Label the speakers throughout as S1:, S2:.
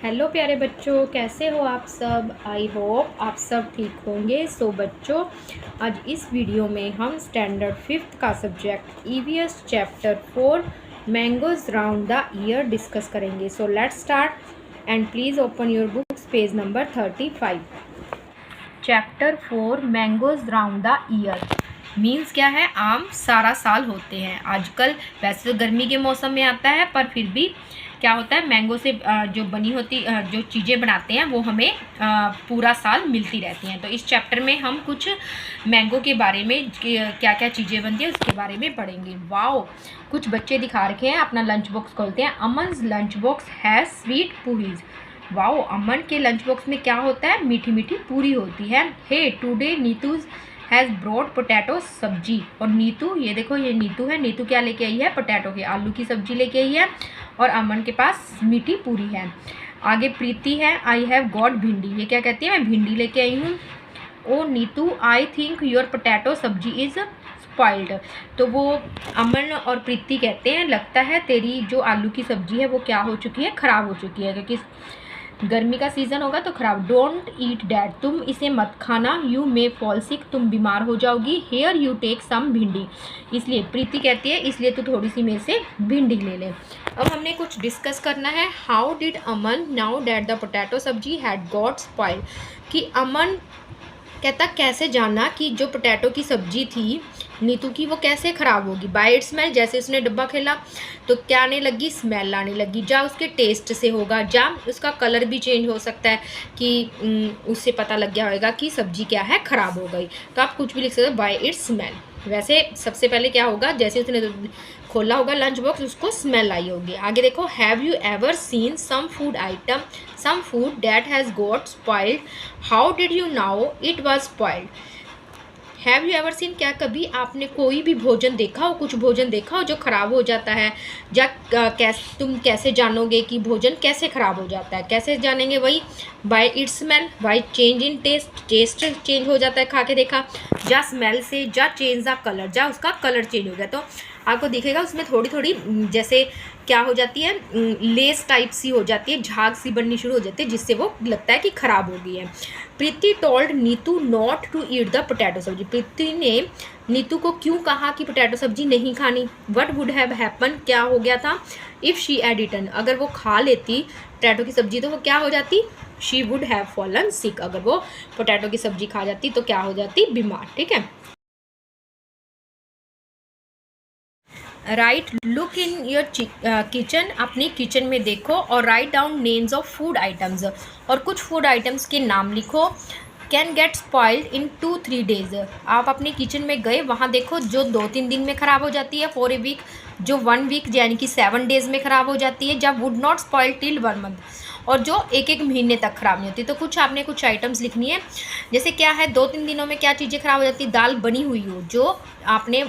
S1: Hello प्यारे बच्चों, कैसे हो आप सब। आई होप आप सब ठीक होंगे। सो बच्चों, आज इस वीडियो में हम स्टैंडर्ड 5th का subject EVS chapter 4 mangoes round the year discuss करेंगे। So let's start and please open your books, page number 35। Chapter 4 mangoes round the year means क्या है, आम सारा साल होते हैं। आजकल वैसे तो गर्मी के मौसम में आता है, पर फिर भी क्या होता है, मैंगो से जो बनी होती जो चीज़ें बनाते हैं वो हमें पूरा साल मिलती रहती हैं। तो इस चैप्टर में हम कुछ मैंगो के बारे में क्या क्या चीज़ें बनती हैं उसके बारे में पढ़ेंगे। वाओ, कुछ बच्चे दिखा रखे हैं, अपना लंच बॉक्स खोलते हैं। Aman's lunch box has sweet puris. Wow, Aman के लंच बॉक्स में क्या होता है, मीठी मीठी पूरी होती है। Hey today Neetu's has brought potato sabzi. और नीतू, ये देखो ये नीतू है, नीतू क्या लेके आई है, पोटैटो के आलू की सब्जी लेके आई है। और अमन के पास मीठी पूरी है। आगे प्रीति है, आई हैव गॉट भिंडी। ये क्या कहती है, मैं भिंडी लेके आई हूँ। Oh Neetu, I think your potato sabzi is spoiled. तो वो अमन और प्रीति कहते हैं, लगता है तेरी जो आलू की सब्जी है वो क्या हो चुकी है, ख़राब हो चुकी है, क्योंकि गर्मी का सीज़न होगा तो ख़राब। डोंट ईट डैट, तुम इसे मत खाना। यू मे फॉल सिक, तुम बीमार हो जाओगी। हेयर यू टेक सम भिंडी, इसलिए प्रीति कहती है इसलिए तू थोड़ी सी मेरे से भिंडी ले ले। अब हमने कुछ डिस्कस करना है। How did Aman now that the potato सब्जी हैड गॉट स्पॉइल्ड, कि अमन कहता कैसे जाना कि जो पोटैटो की सब्जी थी नीतू की वो कैसे ख़राब होगी। बाय इट स्मेल, जैसे उसने डब्बा खेला तो क्या आने लगी, स्मेल आने लगी। जा उसके टेस्ट से होगा, जा उसका कलर भी चेंज हो सकता है कि उससे पता लग गया होगा कि सब्जी क्या है, ख़राब हो गई। तो आप कुछ भी लिख सकते हो, बाय इट स्मेल। वैसे सबसे पहले क्या होगा, जैसे उसने खोला होगा लंच बॉक्स, उसको स्मेल आई होगी। आगे देखो, have you ever seen some food item some food that has got spoiled, how did you know it was spoiled. Have you ever seen, क्या कभी आपने कोई भी भोजन देखा हो, कुछ भोजन देखा हो जो ख़राब हो जाता है। या तुम कैसे जानोगे कि भोजन कैसे ख़राब हो जाता है, कैसे जानेंगे, वही by its smell. By change in taste, taste change हो जाता है खा के देखा। जा स्मेल से, जा चेंज द कलर, जा उसका कलर चेंज हो गया। तो आपको दिखेगा उसमें थोड़ी थोड़ी जैसे क्या हो जाती है, लेस टाइप सी हो जाती है, झाग सी बननी शुरू हो जाती है, जिससे वो लगता है कि ख़राब हो गई है। Preeti told Neetu not to eat the potato sabzi, Preeti ने नीतू को क्यों कहा कि पोटैटो सब्जी नहीं खानी। वट वुड हैव हैपन, क्या हो गया था, इफ़ शी हैड ईटन, अगर वो खा लेती पोटैटो की सब्जी तो वो क्या हो जाती, she would have fallen sick, अगर वो पोटैटो की सब्जी खा जाती तो क्या हो जाती, बीमार। ठीक है। Right, look in your kitchen, अपनी किचन में देखो और write down names of food items, और कुछ फूड आइटम्स के नाम लिखो। Can get spoiled in 2-3 days, आप अपने किचन में गए, वहाँ देखो जो 2-3 दिन में ख़राब हो जाती है, फॉर ए वीक जो 1 वीक यानी कि 7 डेज़ में ख़राब हो जाती है। जब would not spoil till 1 month, और जो 1-1 महीने तक ख़राब नहीं होती। तो कुछ आपने कुछ आइटम्स लिखनी है, जैसे क्या है, 2-3 दिनों में क्या चीज़ें ख़राब हो जाती है, दाल बनी हुई हो, जो आपने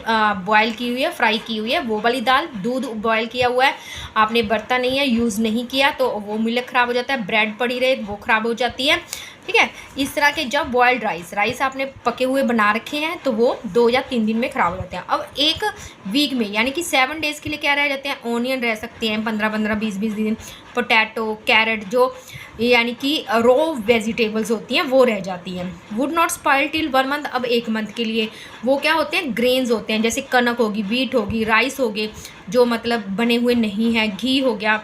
S1: बॉयल की हुई है, फ्राई की हुई है, वो वाली दाल। दूध बॉयल किया हुआ है, आपने बरता नहीं है, यूज़ नहीं किया, तो वो मिल्क ख़राब हो जाता है। ब्रेड पड़ी रहे वो ख़राब हो जाती है। ठीक है। इस तरह के जब बॉयल्ड राइस आपने पके हुए बना रखे हैं तो वो 2 या 3 दिन में ख़राब हो जाते हैं। अब 1 वीक में यानी कि 7 डेज़ के लिए क्या रह जाते हैं, ऑनियन रह सकते हैं 15-15, 20-20 दिन। पोटैटो, कैरेट, जो यानी कि रॉ वेजिटेबल्स होती हैं वो रह जाती हैं। Would not spoil till 1 month, अब 1 मंथ के लिए वो क्या होते हैं, ग्रेन्स होते हैं, जैसे कनक होगी, वीट होगी, राइस हो गए, जो मतलब बने हुए नहीं है, घी हो गया,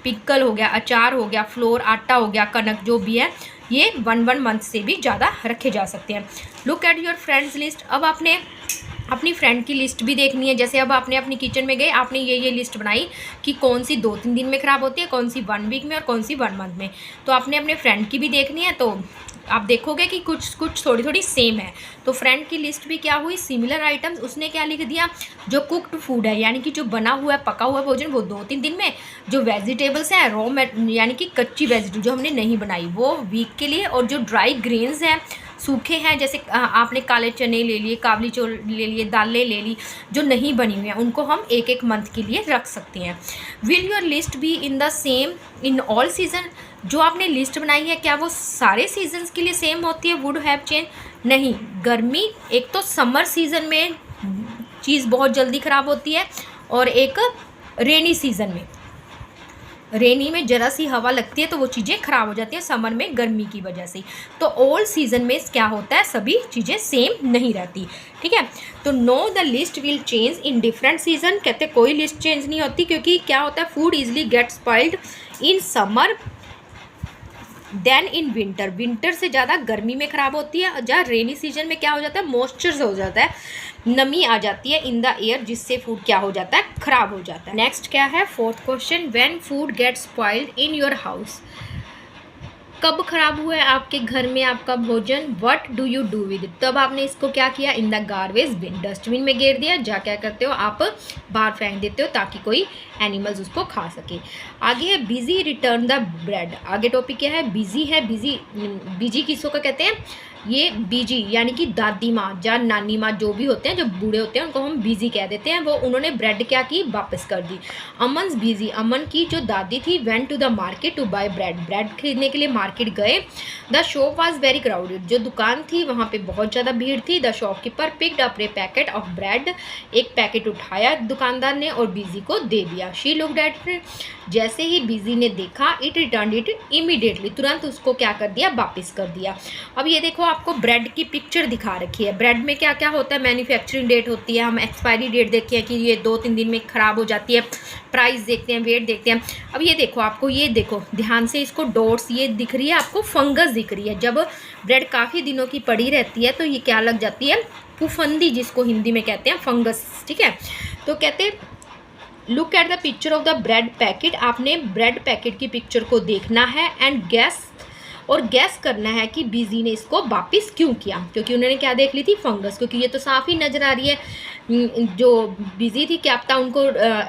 S1: पिकल हो गया, अचार हो गया, फ्लोर आटा हो गया, कनक जो भी है, ये 1 मंथ से भी ज़्यादा रखे जा सकते हैं। Look at your friends list, अब आपने अपनी फ्रेंड की लिस्ट भी देखनी है। जैसे अब आपने अपनी किचन में गए, आपने ये लिस्ट बनाई कि कौन सी 2-3 दिन में ख़राब होती है, कौन सी 1 वीक में और कौन सी 1 मंथ में। तो आपने अपने फ्रेंड की भी देखनी है, तो आप देखोगे कि कुछ थोड़ी थोड़ी सेम है। तो फ्रेंड की लिस्ट भी क्या हुई, सिमिलर आइटम्स। उसने क्या लिख दिया, जो कुक्ड फूड है यानी कि जो बना हुआ है, पका हुआ भोजन, वो 2-3 दिन में। जो वेजिटेबल्स हैं रॉ यानी कि कच्ची वेजिटेबल जो हमने नहीं बनाई, वो वीक के लिए। और जो ड्राई ग्रेन्स हैं, सूखे हैं, जैसे आपने काले चने ले लिए, काबली चौल ले लिए, दालें ले ली, जो नहीं बनी हुई हैं, उनको हम 1-1 मंथ के लिए रख सकते हैं। Will your list be in the same in all season, जो आपने लिस्ट बनाई है क्या वो सारे सीजन्स के लिए सेम होती है। वुड हैव चेंज, नहीं, गर्मी एक तो समर सीज़न में चीज़ बहुत जल्दी ख़राब होती है, और एक रेनी सीज़न में। रेनी में ज़रा सी हवा लगती है तो वो चीज़ें ख़राब हो जाती हैं समर में गर्मी की वजह से। तो ऑल सीज़न में क्या होता है, सभी चीज़ें सेम नहीं रहती, ठीक है। तो know the list will change in different season, कहते कोई लिस्ट चेंज नहीं होती, क्योंकि क्या होता है, food easily gets spoiled in summer than in winter. Winter से ज़्यादा गर्मी में ख़राब होती है। जहाँ रेनी सीजन में क्या हो जाता है, मॉइस्चर हो जाता है, नमी आ जाती है इन द एयर, जिससे फूड क्या हो जाता है, ख़राब हो जाता है। नेक्स्ट क्या है, fourth question, when food gets spoiled in your house, कब खराब हुआ है आपके घर में आपका भोजन, what do you do with it, तब आपने इसको क्या किया, in the garbage bin, dustbin में गिर दिया, जा क्या करते हो आप बाहर फेंक देते हो ताकि कोई एनिमल्स उसको खा सके। आगे है बिजी रिटर्न द ब्रेड, आगे टॉपिक क्या है, बिजी है। बिजी, बिजी किसको का कहते हैं, ये बीजी यानी कि दादी माँ या नानी माँ जो भी होते हैं, जो बूढ़े होते हैं, उनको हम बिजी कह देते हैं। वो उन्होंने ब्रेड क्या की, वापस कर दी। अमन's बिजी, अमन की जो दादी थी, went to the market to buy bread, bread खरीदने के लिए मार्केट गए। The shop was very crowded, जो दुकान थी वहाँ पे बहुत ज़्यादा भीड़ थी। The shopkeeper picked up a packet of bread, एक पैकेट उठाया दुकानदार ने और बिजी को दे दिया। शी लुक्ड एट इट, जैसे ही बिजी ने देखा, इट रिटर्न इट इमीडिएटली, तुरंत उसको क्या कर दिया, वापस कर दिया। अब ये देखो, आपको ब्रेड की पिक्चर दिखा रखी है। ब्रेड में क्या क्या होता है, मैन्युफैक्चरिंग डेट होती है, हम एक्सपायरी डेट देखते हैं कि ये 2-3 दिन में ख़राब हो जाती है, प्राइस देखते हैं, वेट देखते हैं। अब ये देखो, आपको ये देखो ध्यान से, इसको डॉट्स ये दिख रही है, आपको फंगस दिख रही है। जब ब्रेड काफ़ी दिनों की पड़ी रहती है तो ये क्या लग जाती है, फुफंदी, जिसको हिंदी में कहते हैं फंगस, ठीक है। तो कहते look at the picture of the bread packet, आपने ब्रेड पैकेट की पिक्चर को देखना है एंड गैस करना है कि बिजी ने इसको वापस क्यों किया, क्योंकि उन्होंने क्या देख ली थी, फंगस, क्योंकि ये तो साफ ही नज़र आ रही है। जो बिजी थी, क्या पता उनको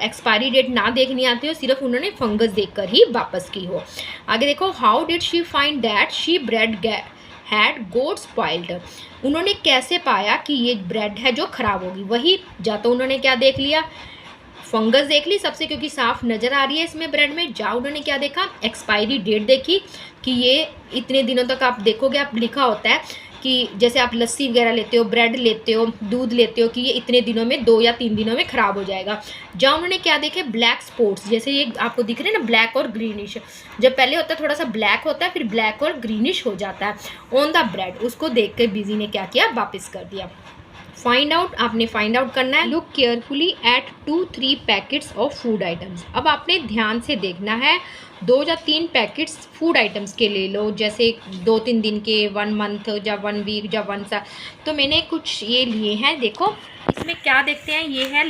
S1: एक्सपायरी डेट ना देखनी आती हो, सिर्फ उन्होंने फंगस देखकर ही वापस की हो। आगे देखो, how did she find that she bread had got spoiled, उन्होंने कैसे पाया कि ये ब्रेड है जो ख़राब होगी। वही, जा तो उन्होंने क्या देख लिया, फंगस देख ली सबसे, क्योंकि साफ नज़र आ रही है इसमें ब्रेड में। जा उन्होंने क्या देखा, एक्सपायरी डेट देखी कि ये इतने दिनों तक, आप देखोगे आप लिखा होता है कि जैसे आप लस्सी वगैरह लेते हो, ब्रेड लेते हो, दूध लेते हो, कि ये इतने दिनों में, 2 या 3 दिनों में ख़राब हो जाएगा। जहाँ उन्होंने क्या देखे, ब्लैक स्पॉट्स, जैसे ये आपको दिख रहे हैं ना, ब्लैक और ग्रीनिश, जब पहले होता है थोड़ा सा ब्लैक होता है, फिर ब्लैक और ग्रीनिश हो जाता है ऑन द ब्रेड, उसको देख के बिजी ने क्या किया, वापस कर दिया। फाइंड आउट, आपने फाइंड आउट करना है। Look carefully at 2-3 packets of food items, अब आपने ध्यान से देखना है, 2 या 3 पैकेट्स फूड आइटम्स के ले लो, जैसे 2-3 दिन के, 1 मंथ या 1 वीक या 1 सा। तो मैंने कुछ ये लिए हैं, देखो इसमें क्या देखते हैं, ये है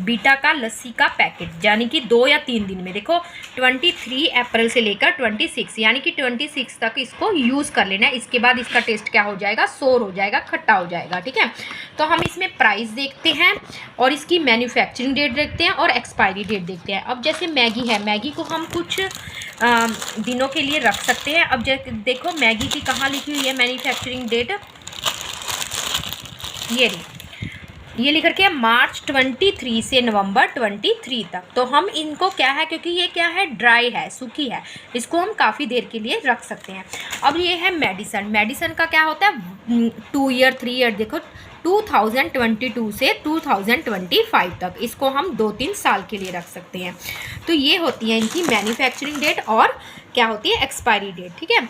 S1: बीटा का लस्सी का पैकेट, यानी कि 2 या 3 दिन में, देखो 23 अप्रैल से लेकर 26, यानी कि 26 तक इसको यूज़ कर लेना है। इसके बाद इसका टेस्ट क्या हो जाएगा, सोर हो जाएगा, खट्टा हो जाएगा, ठीक है। तो हम इसमें प्राइस देखते हैं और इसकी मैन्युफैक्चरिंग डेट देखते हैं और एक्सपायरी डेट देखते हैं। अब जैसे मैगी है, मैगी को हम कुछ दिनों के लिए रख सकते हैं। अब जैसे देखो मैगी की कहाँ लिखी हुई है मैन्युफैक्चरिंग डेट, ये लिख के मार्च 23 से नवंबर 23 तक। तो हम इनको क्या है, क्योंकि ये क्या है, ड्राई है, सूखी है, इसको हम काफ़ी देर के लिए रख सकते हैं। अब ये है मेडिसन, मेडिसन का क्या होता है, 2 ईयर 3 ईयर, देखो 2022 से 2025 तक, इसको हम 2-3 साल के लिए रख सकते हैं। तो ये होती है इनकी मैन्युफैक्चरिंग डेट और क्या होती है, एक्सपायरी डेट, ठीक है।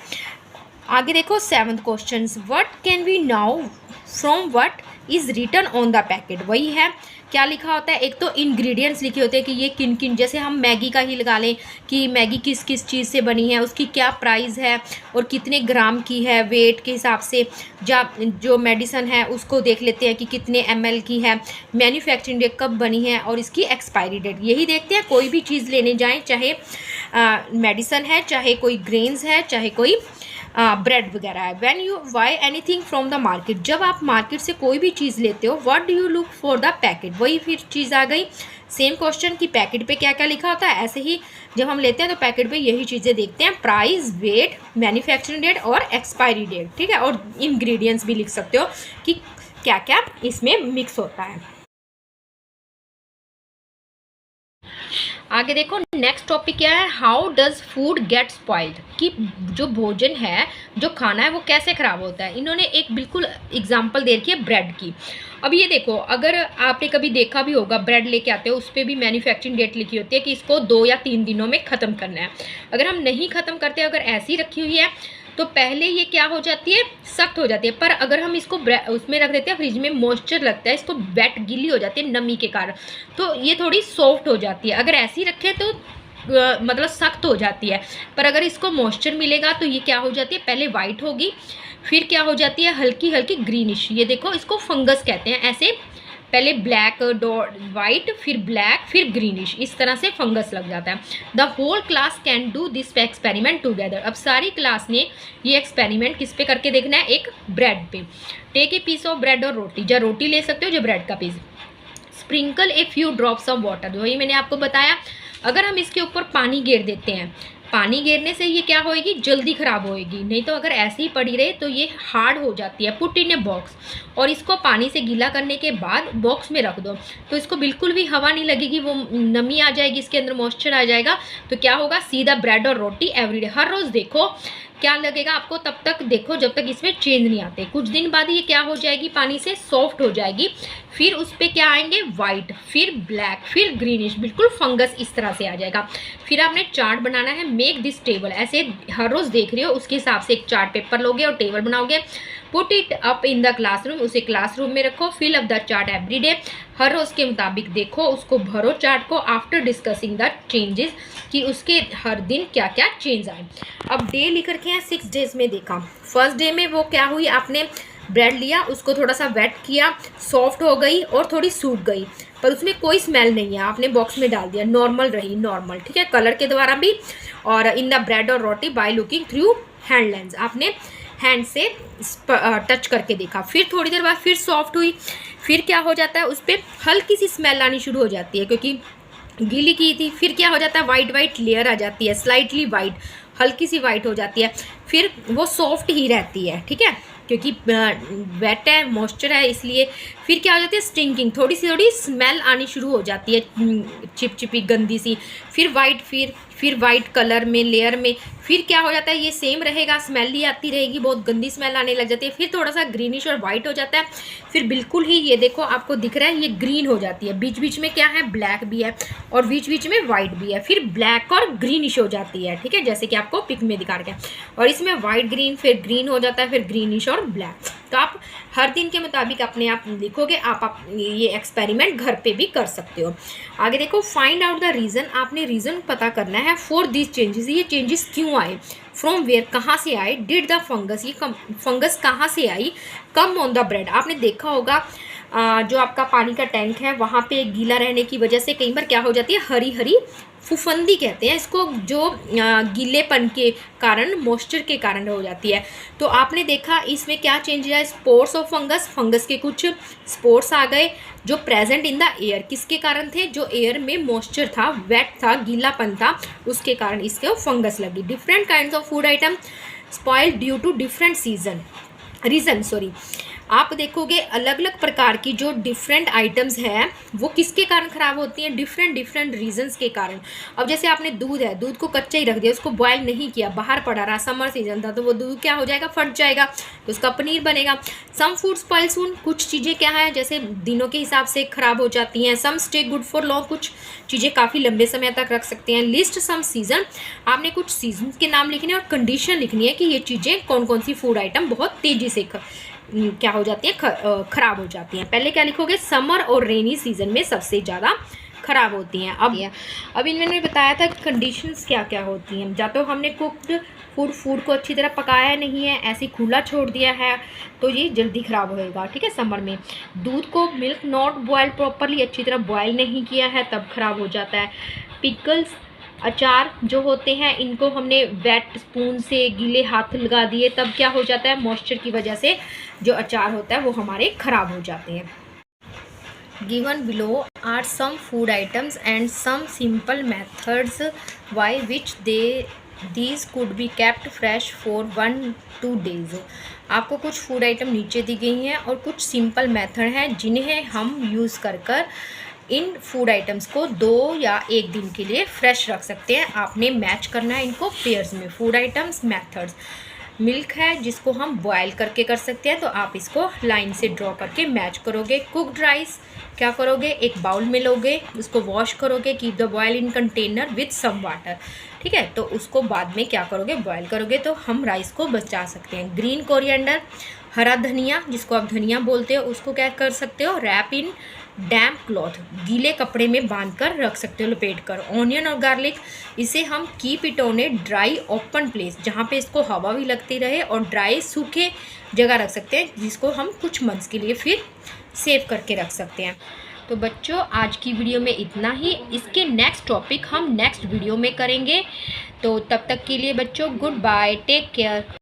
S1: आगे देखो 7th question, what can we know from what is written on the packet, वही है, क्या लिखा होता है, एक तो इंग्रेडिएंट्स लिखे होते हैं कि ये किन किन, जैसे हम मैगी का ही लगा लें कि मैगी किस किस चीज़ से बनी है, उसकी क्या प्राइस है और कितने ग्राम की है, वेट के हिसाब से। जो मेडिसन है उसको देख लेते हैं कि कितने ml की है, मैन्युफैक्चरिंग डेट कब बनी है और इसकी एक्सपायरी डेट, यही देखते हैं। कोई भी चीज़ लेने जाएँ, चाहे मेडिसन है, चाहे कोई ग्रेन्स है, चाहे कोई ब्रेड वगैरह है। When you buy anything from the market, जब आप मार्केट से कोई भी चीज़ लेते हो, what do you look for the packet, वही फिर चीज़ आ गई। सेम क्वेश्चन कि पैकेट पे क्या क्या लिखा होता है, ऐसे ही जब हम लेते हैं तो पैकेट पे यही चीज़ें देखते हैं, प्राइस, वेट, मैन्युफैक्चरिंग डेट और एक्सपायरी डेट, ठीक है। और इंग्रेडिएंट्स भी लिख सकते हो कि क्या क्या इसमें मिक्स होता है। आगे देखो नेक्स्ट टॉपिक क्या है, how does food gate spoiled, कि जो भोजन है, जो खाना है, वो कैसे ख़राब होता है। इन्होंने एक बिल्कुल एग्जांपल दे रखी है ब्रेड की। अब ये देखो, अगर आपने कभी देखा भी होगा, ब्रेड लेके आते हो, उस पर भी मैन्युफैक्चरिंग डेट लिखी होती है कि इसको 2 या 3 दिनों में ख़त्म करना है। अगर हम नहीं ख़त्म करते, अगर ऐसी रखी हुई है, तो पहले ये क्या हो जाती है, सख्त हो जाती है। पर अगर हम इसको उसमें रख देते हैं, फ्रिज में मॉइस्चर लगता है, इसको वेट गीली हो जाती है नमी के कारण, तो ये थोड़ी सॉफ्ट हो जाती है। अगर ऐसी रखें तो मतलब सख्त हो जाती है। पर अगर इसको मॉइस्चर मिलेगा तो ये क्या हो जाती है, पहले वाइट होगी, फिर क्या हो जाती है, हल्की हल्की ग्रीनिश। ये देखो, इसको फंगस कहते हैं। ऐसे पहले ब्लैक डॉट वाइट, फिर ब्लैक, फिर ग्रीनिश, इस तरह से फंगस लग जाता है। The whole class can do this experiment together. अब सारी क्लास ने ये एक्सपेरिमेंट किस पे करके देखना है, एक ब्रेड पे। Take a piece of bread और रोटी, या रोटी ले सकते हो, जो ब्रेड का piece. Sprinkle a few drops of water, वही मैंने आपको बताया। अगर हम इसके ऊपर पानी गिर देते हैं, पानी गिरने से ये क्या होएगी, जल्दी ख़राब होएगी। नहीं तो अगर ऐसे ही पड़ी रहे तो ये हार्ड हो जाती है। पुट इन ए बॉक्स, और इसको पानी से गीला करने के बाद बॉक्स में रख दो, तो इसको बिल्कुल भी हवा नहीं लगेगी, वो नमी आ जाएगी, इसके अंदर मॉइस्चर आ जाएगा। तो क्या होगा, सीधा ब्रेड और रोटी एवरीडे, हर रोज़ देखो क्या लगेगा आपको, तब तक देखो जब तक इसमें चेंज नहीं आते। कुछ दिन बाद ये क्या हो जाएगी, पानी से सॉफ्ट हो जाएगी। फिर उस पर क्या आएंगे, वाइट, फिर ब्लैक, फिर ग्रीनिश, बिल्कुल फंगस इस तरह से आ जाएगा। फिर आपने चार्ट बनाना है, मेक दिस टेबल। ऐसे हर रोज़ देख रहे हो, उसके हिसाब से एक चार्ट पेपर लोगे और टेबल बनाओगे। Put it up in the classroom, उसे क्लासरूम में रखो। Fill up the chart every day, हर रोज़ के मुताबिक देखो, उसको भरो चार्ट को। आफ्टर डिस्कसिंग द चेंजेस, कि उसके हर दिन क्या क्या चेंज आए। अब डे लिख रखे हैं, 6 डेज में देखा। फर्स्ट डे में वो क्या हुई, आपने ब्रेड लिया, उसको थोड़ा सा वेट किया, सॉफ्ट हो गई और थोड़ी सूख गई, पर उसमें कोई स्मेल नहीं है। आपने बॉक्स में डाल दिया, नॉर्मल रही, नॉर्मल, ठीक है, कलर के द्वारा भी। और इन द ब्रेड और roti by looking through hand lens, आपने हैंड से टच करके देखा। फिर थोड़ी देर बाद फिर सॉफ्ट हुई, फिर क्या हो जाता है, उस पर हल्की सी स्मेल आनी शुरू हो जाती है, क्योंकि गीली की थी। फिर क्या हो जाता है, वाइट वाइट लेयर आ जाती है, स्लाइटली वाइट, हल्की सी वाइट हो जाती है। फिर वो सॉफ्ट ही रहती है, ठीक है, क्योंकि वेट है, मॉइस्चर है, इसलिए। फिर क्या हो जाती है, स्टिंकिंग, थोड़ी स्मेल आनी शुरू हो जाती है, चिपचिपी गंदी सी। फिर वाइट, फिर वाइट कलर में, लेयर में। फिर क्या हो जाता है, ये सेम रहेगा, स्मेल ही आती रहेगी, बहुत गंदी स्मेल आने लग जाती है। फिर थोड़ा सा ग्रीनिश और वाइट हो जाता है। फिर बिल्कुल ही, ये देखो आपको दिख रहा है, ये ग्रीन हो जाती है। बीच बीच में क्या है, ब्लैक भी है, और बीच बीच में वाइट भी है। फिर ब्लैक और ग्रीनिश हो जाती है, ठीक है, जैसे कि आपको पिक में दिखा रखे हैं। और इसमें वाइट ग्रीन, फिर ग्रीन हो जाता है, फिर ग्रीनिश और ब्लैक। तो आप हर दिन के मुताबिक अपने आप लिखोगे। आप ये एक्सपेरिमेंट घर पे भी कर सकते हो। आगे देखो, फाइंड आउट द रीज़न, आपने रीज़न पता करना है फॉर दिस चेंजेस, ये चेंजेस क्यों आए। फ्रॉम वेयर, कहाँ से आए। डिड द फंगस, ये फंगस कहाँ से आई। कम ऑन द ब्रेड, आपने देखा होगा जो आपका पानी का टैंक है, वहाँ पे गीला रहने की वजह से कई बार क्या हो जाती है, हरी हरी फुफंदी कहते हैं इसको, जो गीलेपन के कारण, मॉइस्चर के कारण हो जाती है। तो आपने देखा इसमें क्या चेंज आया, स्पोर्स ऑफ फंगस, फंगस के कुछ स्पोर्स आ गए, जो प्रेजेंट इन द एयर, किसके कारण थे, जो एयर में मॉइस्चर था, वेट था, गीलापन था, उसके कारण इसके फंगस लगी। Different kinds of food item spoil due to different reason, sorry. आप देखोगे अलग अलग प्रकार की जो डिफरेंट आइटम्स हैं, वो किसके कारण ख़राब होती हैं, डिफरेंट रीजंस के कारण। अब जैसे आपने दूध है, दूध को कच्चा ही रख दिया, उसको बॉयल नहीं किया, बाहर पड़ा रहा, समर सीजन था, तो वो दूध क्या हो जाएगा, फट जाएगा, तो उसका पनीर बनेगा। सम फूड स्पॉइल सून, कुछ चीज़ें क्या है, जैसे दिनों के हिसाब से ख़राब हो जाती हैं। सम स्टे गुड फॉर लॉन्ग, कुछ चीज़ें काफ़ी लंबे समय तक रख सकते हैं। लिस्ट सम सीजन, आपने कुछ सीजन के नाम लिखने और कंडीशन लिखनी है कि ये चीज़ें कौन कौन सी फूड आइटम बहुत तेज़ी से क्या हो जाती है, ख़राब हो जाती हैं। पहले क्या लिखोगे, समर और रेनी सीजन में सबसे ज़्यादा ख़राब होती हैं। अब इन्होंने बताया था कंडीशंस क्या क्या होती हैं। या तो हमने कुक्ड फूड को अच्छी तरह पकाया नहीं है, ऐसे खुला छोड़ दिया है, तो ये जल्दी ख़राब होएगा, ठीक है। समर में दूध को मिल्क नॉट बॉयल्ड प्रॉपरली, अच्छी तरह बॉयल नहीं किया है, तब ख़राब हो जाता है। पिकल्स, अचार जो होते हैं, इनको हमने वेट स्पून से गीले हाथ लगा दिए, तब क्या हो जाता है, मॉइस्चर की वजह से जो अचार होता है वो हमारे ख़राब हो जाते हैं। Given below are some food items and some simple methods by which these could be kept fresh for 1-2 days। आपको कुछ फूड आइटम नीचे दी गई हैं और कुछ सिंपल मेथड हैं जिन्हें हम यूज़ कर इन फूड आइटम्स को 2 या 1 दिन के लिए फ्रेश रख सकते हैं। आपने मैच करना है इनको पेयर्स में। फूड आइटम्स मेथड्स, मिल्क है जिसको हम बॉयल करके कर सकते हैं, तो आप इसको लाइन से ड्रॉ करके मैच करोगे। कुक्ड राइस क्या करोगे, एक बाउल में लोगे, उसको वॉश करोगे, keep the boil in container with some water, ठीक है। तो उसको बाद में क्या करोगे, बॉयल करोगे, तो हम राइस को बचा सकते हैं। ग्रीन कोरिएंडर, हरा धनिया जिसको आप धनिया बोलते हो, उसको क्या कर सकते हो, रैप इन डैम्प क्लॉथ, गीले कपड़े में बांध कर रख सकते हो, लपेट कर। ऑनियन और गार्लिक, इसे हम keep it on a dry open place, जहाँ पे इसको हवा भी लगती रहे, और ड्राई सूखे जगह रख सकते हैं, जिसको हम कुछ मंथ्स के लिए फिर सेव करके रख सकते हैं। तो बच्चों आज की वीडियो में इतना ही। इसके नेक्स्ट टॉपिक हम नेक्स्ट वीडियो में करेंगे। तो तब तक के लिए बच्चों गुड बाय, टेक केयर।